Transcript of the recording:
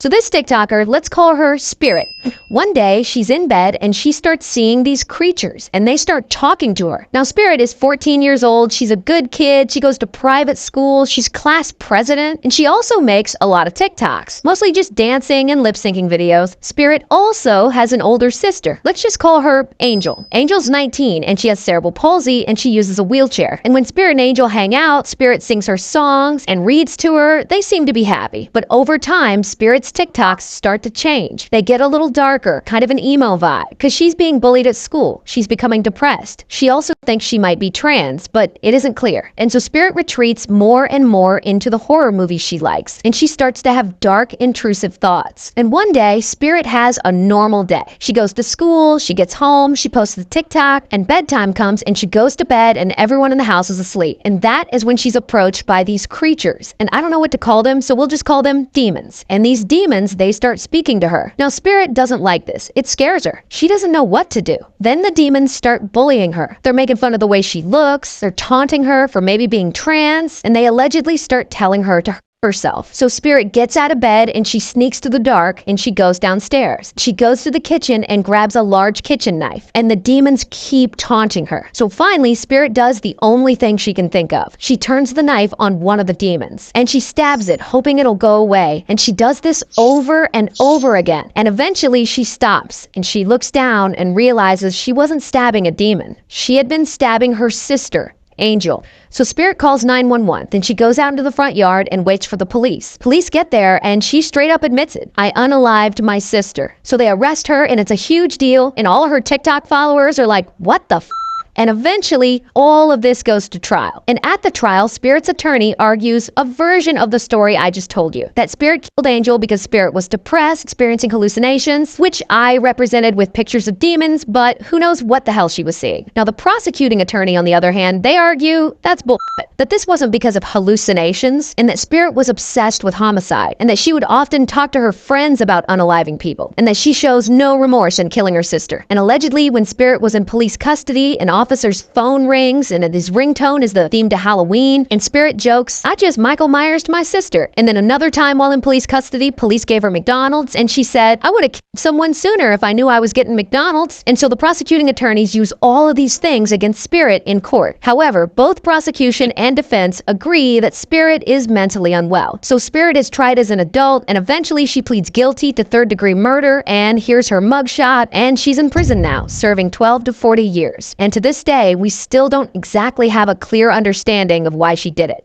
So this TikToker, let's call her Spirit. One day, she's in bed and she starts seeing these creatures and they start talking to her. Now, Spirit is 14 years old. She's a good kid. She goes to private school. She's class president. And she also makes a lot of TikToks, mostly just dancing and lip syncing videos. Spirit also has an older sister. Let's just call her Angel. Angel's 19 and she has cerebral palsy and she uses a wheelchair. And when Spirit and Angel hang out, Spirit sings her songs and reads to her. They seem to be happy. But over time, Spirit's TikToks start to change. They get a little darker, kind of an emo vibe, because she's being bullied at school. She's becoming depressed. She also thinks she might be trans, but it isn't clear. And so Spirit retreats more and more into the horror movies she likes, and she starts to have dark, intrusive thoughts. And one day, Spirit has a normal day. She goes to school, she gets home, she posts the TikTok, and bedtime comes and she goes to bed and everyone in the house is asleep. And that is when she's approached by these creatures. And I don't know what to call them, so we'll just call them demons. And these demons, they start speaking to her. Now, Spirit doesn't like this. It scares her. She doesn't know what to do. Then the demons start bullying her. They're making fun of the way she looks. They're taunting her for maybe being trans. And they allegedly start telling her to herself. So Spirit gets out of bed and she sneaks to the dark and she goes downstairs. She goes to the kitchen and grabs a large kitchen knife, and the demons keep taunting her. So finally, Spirit does the only thing she can think of. She turns the knife on one of the demons and she stabs it, hoping it'll go away. And she does this over and over again. And eventually she stops and she looks down and realizes she wasn't stabbing a demon. She had been stabbing her sister, Angel. So Spirit calls 911. Then she goes out into the front yard and waits for the police. Police get there and she straight up admits it. I unalived my sister. So they arrest her and it's a huge deal. And all of her TikTok followers are like, what the f? And eventually, all of this goes to trial. And at the trial, Spirit's attorney argues a version of the story I just told you. That Spirit killed Angel because Spirit was depressed, experiencing hallucinations, which I represented with pictures of demons, but who knows what the hell she was seeing. Now, the prosecuting attorney, on the other hand, they argue that's bullshit. That this wasn't because of hallucinations, and that Spirit was obsessed with homicide, and that she would often talk to her friends about unaliving people, and that she shows no remorse in killing her sister. And allegedly, when Spirit was in police custody, an officer's phone rings and his ringtone is the theme to Halloween, and Spirit jokes, I just Michael Myers my sister. And then another time while in police custody, police gave her McDonald's and she said, I would have killed someone sooner if I knew I was getting McDonald's. And so the prosecuting attorneys use all of these things against Spirit in court. However, both prosecution and defense agree that Spirit is mentally unwell. So Spirit is tried as an adult and eventually she pleads guilty to third-degree murder, and here's her mugshot, and she's in prison now, serving 12 to 40 years. And to this day, we still don't exactly have a clear understanding of why she did it.